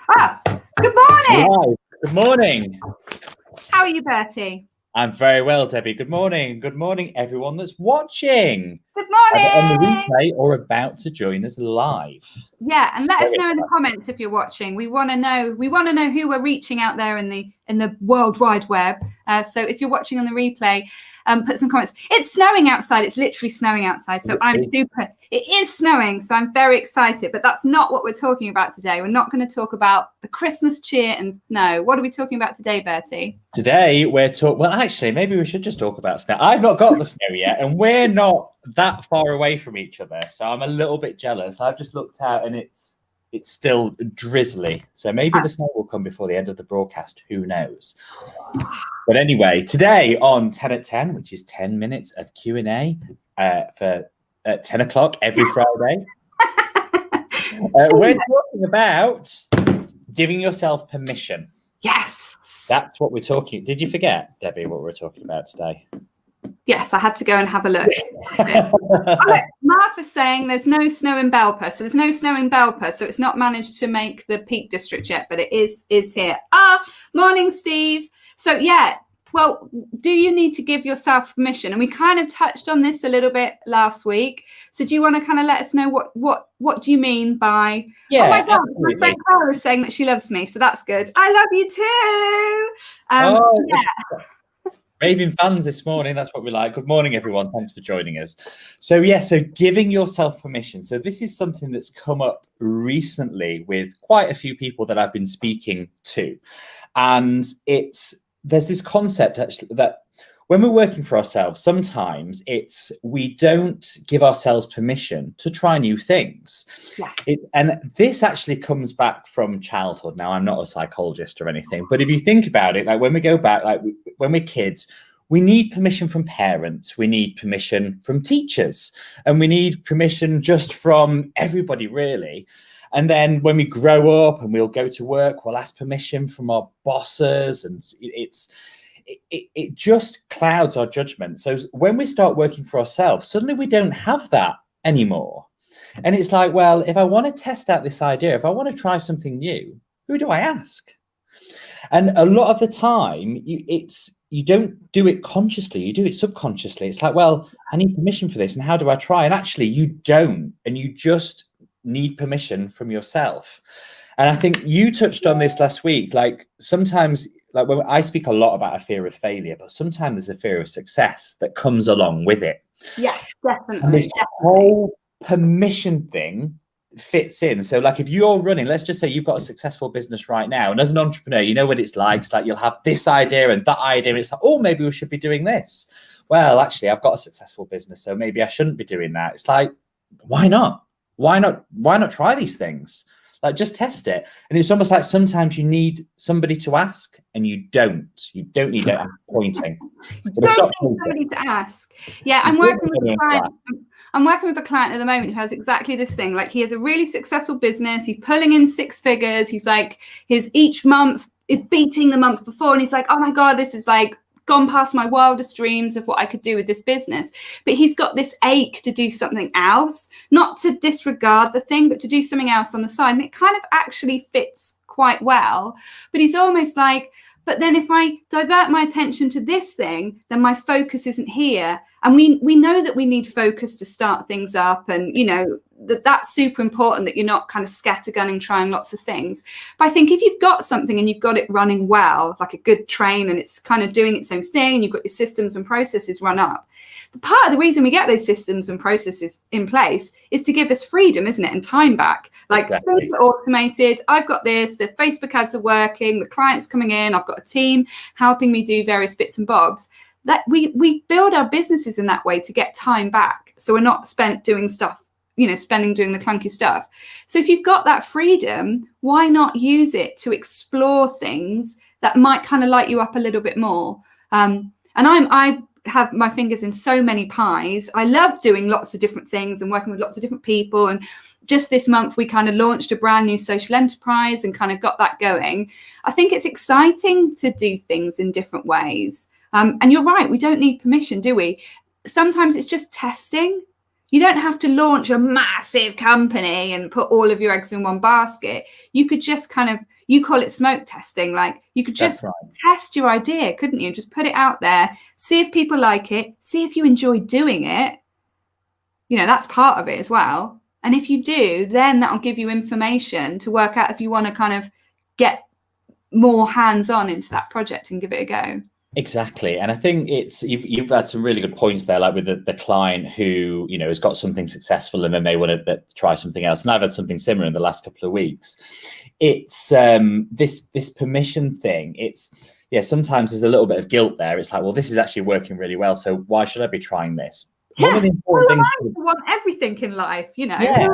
Good morning. Hi. Good morning. How are you, Bertie? I'm very well, Debbie. Good morning. Good morning, everyone that's watching. Good morning. On the replay or about to join us live. Yeah, and let us know in the comments if you're watching. We want to know. We want to know who we're reaching out there in the World Wide Web. So if you're watching on the replay, put some comments. It's snowing outside. It's literally snowing outside. So it is snowing. So I'm very excited. But that's not what we're talking about today. We're not going to talk about the Christmas cheer and snow. What are we talking about today, Bertie? Today we're talking. Well, actually, maybe we should just talk about snow. I've not got the snow yet, and we're not that far away from each other. So I'm a little bit jealous. I've just looked out and it's still drizzly. So maybe the snow will come before the end of the broadcast. Who knows? But anyway, today on 10 at 10, which is 10 minutes of Q&A for 10 o'clock every Friday, we're talking about giving yourself permission. Yes. That's what we're talking. Did you forget, Debbie, what we're talking about today? Yes, I had to go and have a look. Martha's saying there's no snow in Belper. So there's no snow in Belper. So it's not managed to make the Peak District yet, but it is here. Morning, Steve. So yeah, well, do you need to give yourself permission? And we kind of touched on this a little bit last week. So do you want to kind of let us know what do you mean by, yeah, oh my God, absolutely. my friend Clara is saying that she loves me. So that's good. I love you too. Yeah. Raving fans this morning, that's what we like. Good morning, everyone. Thanks for joining us. So giving yourself permission. So this is something that's come up recently with quite a few people that I've been speaking to. And there's this concept actually that when we're working for ourselves, sometimes we don't give ourselves permission to try new things. Yeah. And this actually comes back from childhood. Now, I'm not a psychologist or anything, but if you think about it, like when we go back, like when we're kids, we need permission from parents, we need permission from teachers, and we need permission just from everybody, really. And then when we grow up and we'll go to work, we'll ask permission from our bosses, and it just clouds our judgment. So when we start working for ourselves, suddenly we don't have that anymore. And it's like, well, if I want to test out this idea, if I want to try something new, who do I ask? And a lot of the time, you don't do it consciously, you do it subconsciously. It's like, well, I need permission for this, and how do I try? And actually, you don't, and you just need permission from yourself. And I think you touched on this last week, like sometimes, like when I speak a lot about a fear of failure, but sometimes there's a fear of success that comes along with it. Yeah, definitely. And this whole permission thing fits in. So like if you're running, let's just say you've got a successful business right now, and as an entrepreneur, you know what it's like. It's like you'll have this idea and that idea, and it's like, oh, maybe we should be doing this. Well, actually, I've got a successful business, so maybe I shouldn't be doing that. It's like, why not? Why not try these things? Like, just test it. And it's almost like sometimes you need somebody to ask, and you don't need that. I'm pointing. You don't need somebody to ask. Yeah, I'm working with a client. I'm working with a client at the moment who has exactly this thing. Like, he has a really successful business. He's pulling in 6 figures. He's like, his each month is beating the month before. And he's like, oh my God, this is like gone past my wildest dreams of what I could do with this business. But he's got this ache to do something else, not to disregard the thing, but to do something else on the side. And it kind of actually fits quite well. But he's almost like, but then if I divert my attention to this thing, then my focus isn't here. And we know that we need focus to start things up. And, you know, that's super important, that you're not kind of scattergunning, trying lots of things. But I think if you've got something and you've got it running well, like a good train, and it's kind of doing its own thing, and you've got your systems and processes run up, the part of the reason we get those systems and processes in place is to give us freedom, isn't it? And time back. Like, exactly. Automated. I've got this, the Facebook ads are working, the client's coming in, I've got a team helping me do various bits and bobs. That we build our businesses in that way to get time back. So we're not spent doing stuff, spending doing the clunky stuff. So if you've got that freedom, why not use it to explore things that might kind of light you up a little bit more? And I have my fingers in so many pies. I love doing lots of different things and working with lots of different people. And just this month, we kind of launched a brand new social enterprise and kind of got that going. I think it's exciting to do things in different ways. And you're right, we don't need permission, do we? Sometimes it's just testing. You don't have to launch a massive company and put all of your eggs in one basket. You could just kind of, you call it smoke testing. Like you could just test your idea, couldn't you? Just put it out there, see if people like it, see if you enjoy doing it. You know, that's part of it as well. And if you do, then that'll give you information to work out if you want to kind of get more hands-on into that project and give it a go. Exactly. And I think it's, you've had some really good points there, like with the client who, you know, has got something successful and then they want to try something else. And I've had something similar in the last couple of weeks. It's this permission thing. It's, yeah, sometimes there's a little bit of guilt there. It's like, well, this is actually working really well, so why should I be trying this? Yeah. One of the important things I want everything in life, you know. Yeah.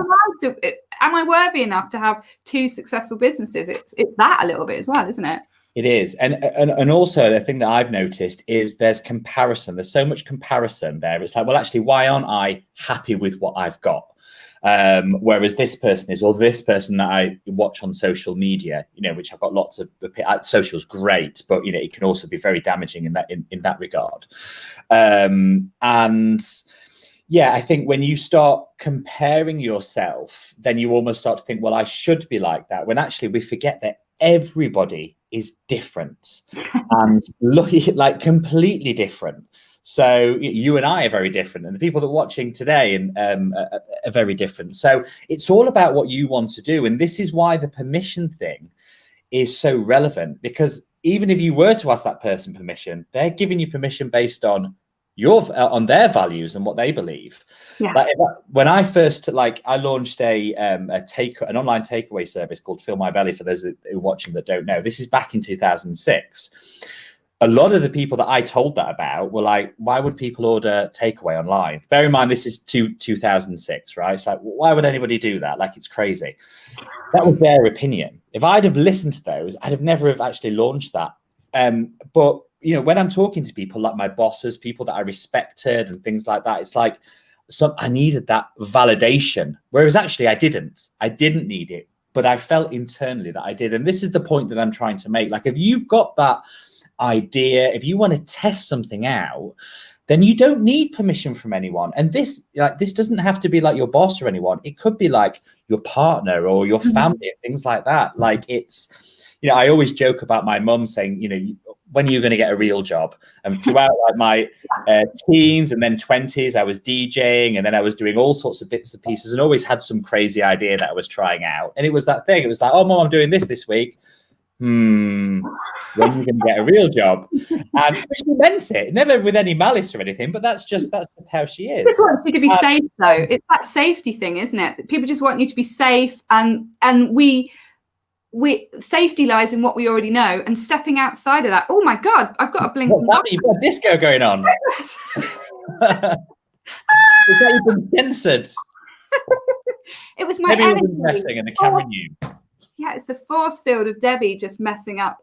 Am I worthy enough to have 2 successful businesses? It's that a little bit as well, isn't it? It is. And also the thing that I've noticed is there's comparison. There's so much comparison there. It's like, well, actually, why aren't I happy with what I've got? Whereas this person is, or this person that I watch on social media, you know, which I've got lots of, social's great, but, you know, it can also be very damaging in that regard. And yeah, I think when you start comparing yourself, then you almost start to think, well, I should be like that, when actually we forget that everybody is different and like completely different. So you and I are very different, and the people that are watching today are very different. So it's all about what you want to do. And this is why the permission thing is so relevant, because even if you were to ask that person permission, they're giving you permission based on on their values and what they believe. Yeah. Like when I first, I launched an online takeaway service called Fill My Belly, for those who are watching that don't know. This is back in 2006. A lot of the people that I told that about were like, why would people order takeaway online? Bear in mind, this is 2006, right? It's like, why would anybody do that? Like, it's crazy. That was their opinion. If I'd have listened to those, I'd have never have actually launched that. But you know, when I'm talking to people like my bosses, people that I respected and things like that, it's like, I needed that validation. Whereas actually I didn't need it, but I felt internally that I did. And this is the point that I'm trying to make. Like, if you've got that idea, if you want to test something out, then you don't need permission from anyone. And this doesn't have to be like your boss or anyone. It could be like your partner or your family and things like that. Like, it's, you know, I always joke about my mum saying, you know, when are you going to get a real job? And throughout like my teens and then 20s, I was DJing, and then I was doing all sorts of bits and pieces, and always had some crazy idea that I was trying out. And it was that thing. It was like, oh, Mom, I'm doing this week. When are you going to get a real job? And she meant it, never with any malice or anything, but that's just how she is. People want you to be safe, though. It's that safety thing, isn't it? People just want you to be safe, and safety lies in what we already know, and stepping outside of that. Oh my God, I've got a blink. What's that? You've got a disco going on. You've been censored. It was my Maybe energy. It was messing and the camera knew. Yeah, it's the force field of Debbie just messing up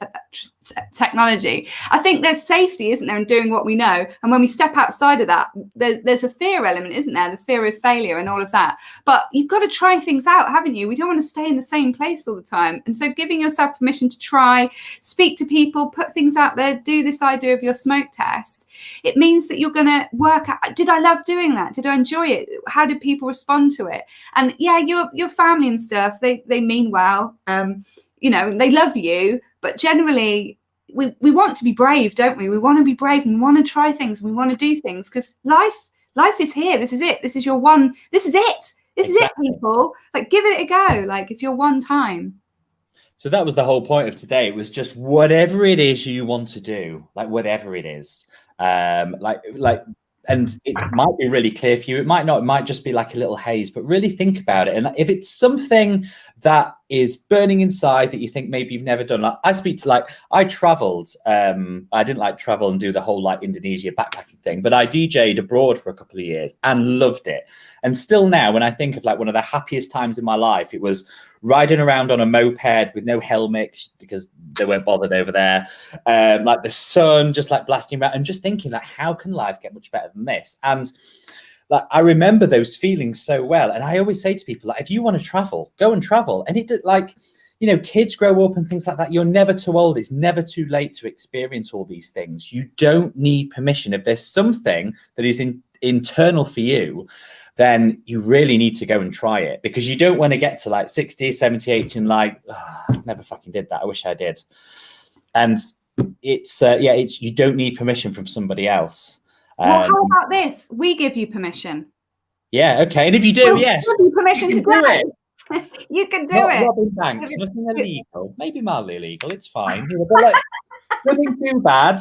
technology. I think there's safety, isn't there, in doing what we know. And when we step outside of that, there's a fear element, isn't there? The fear of failure and all of that. But you've got to try things out, haven't you? We don't want to stay in the same place all the time. And so giving yourself permission to try, speak to people, put things out there, do this idea of your smoke test, it means that you're going to work out, did I love doing that? Did I enjoy it? How did people respond to it? And yeah, your family and stuff, they mean well. You know, they love you, but generally we want to be brave, don't we? We want to be brave and we want to try things. We want to do things because life is here. This is it. This is your one. This is it. This is it, people. Like, give it a go. Like, it's your one time. So that was the whole point of today. It was just whatever it is you want to do, like whatever it is, and it might be really clear for you. It might not. It might just be like a little haze. But really think about it. And if it's something that is burning inside that you think maybe you've never done, like I traveled. I didn't like travel and do the whole like Indonesia backpacking thing, but I DJ'd abroad for a couple of years and loved it. And still now, when I think of like one of the happiest times in my life, it was riding around on a moped with no helmet because they weren't bothered over there. Like the sun just like blasting around and just thinking like, how can life get much better than this? And like, I remember those feelings so well. And I always say to people, like, if you want to travel, go and travel. And it like, you know, kids grow up and things like that. You're never too old. It's never too late to experience all these things. You don't need permission. If there's something that is internal for you, then you really need to go and try it, because you don't want to get to like 60, 70, 80 and like, oh, I never fucking did that. I wish I did. And it's you don't need permission from somebody else. Well, how about this? We give you permission. Yeah, okay. And if you do, yes, give you permission to do it. You can do it. Robbing banks, nothing illegal. Maybe mildly illegal. It's fine. But like, nothing too bad.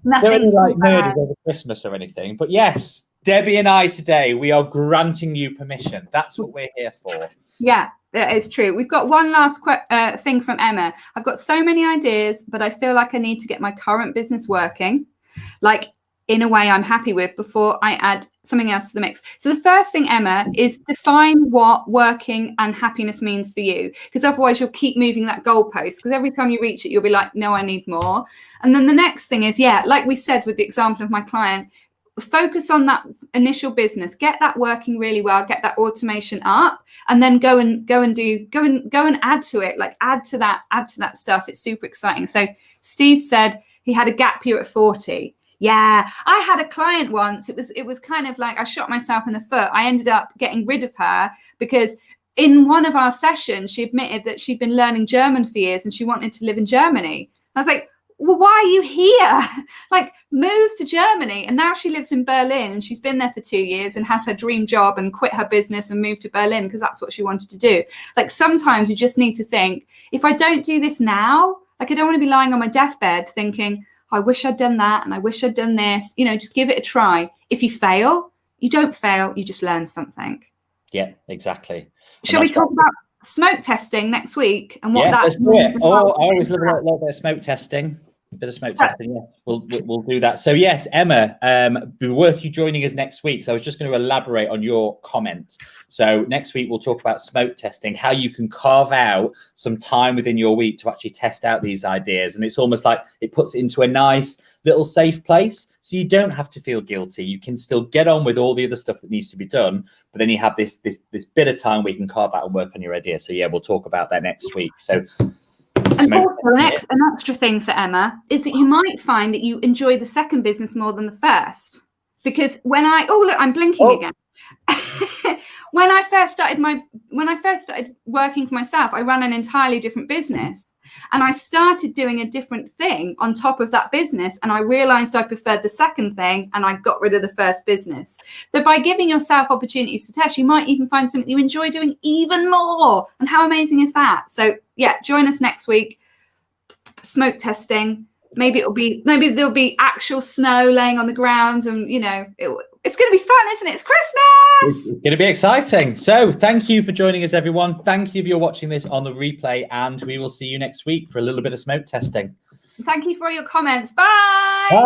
Nothing Don't like bad. murders over Christmas or anything. But yes, Debbie and I today, we are granting you permission. That's what we're here for. Yeah. That is true. We've got one last thing from Emma. I've got so many ideas, but I feel like I need to get my current business working, like in a way I'm happy with, before I add something else to the mix. So the first thing, Emma, is define what working and happiness means for you, because otherwise you'll keep moving that goalpost, because every time you reach it, you'll be like, no, I need more. And then the next thing is, like we said with the example of my client, focus on that initial business, get that working really well, get that automation up, and then go and add to it, like add to that stuff. It's super exciting. So Steve said he had a gap year at 40. Yeah, I had a client once. It was kind of like I shot myself in the foot. I ended up getting rid of her because in one of our sessions, she admitted that she'd been learning German for years and she wanted to live in Germany. I was like, well, why are you here? Like, move to Germany. And now she lives in Berlin and she's been there for 2 years and has her dream job and quit her business and moved to Berlin because that's what she wanted to do. Like, sometimes you just need to think, if I don't do this now, like, I don't want to be lying on my deathbed thinking, oh, I wish I'd done that and I wish I'd done this. You know, just give it a try. If you fail, you don't fail, you just learn something. Yeah, exactly. Shall we talk about smoke testing next week and what let's do it. Oh, I always love a little bit of smoke testing. A bit of smoke testing, yeah. We'll do that. So yes, Emma, be worth you joining us next week. So I was just going to elaborate on your comment. So next week we'll talk about smoke testing, how you can carve out some time within your week to actually test out these ideas. And it's almost like it puts it into a nice little safe place. So you don't have to feel guilty. You can still get on with all the other stuff that needs to be done, but then you have this bit of time where you can carve out and work on your idea. So yeah, we'll talk about that next week. So. And also an extra thing for Emma is that you might find that you enjoy the second business more than the first. Because when I'm blinking again. When I first started working for myself, I ran an entirely different business. And I started doing a different thing on top of that business. And I realized I preferred the second thing and I got rid of the first business. So by giving yourself opportunities to test, you might even find something you enjoy doing even more. And how amazing is that? So yeah, join us next week. Smoke testing. Maybe there'll be actual snow laying on the ground, and you know it's going to be fun, isn't it? It's Christmas. It's going to be exciting. So thank you for joining us, everyone. Thank you if you're watching this on the replay, and we will see you next week for a little bit of smoke testing. Thank you for all your comments. Bye. Bye.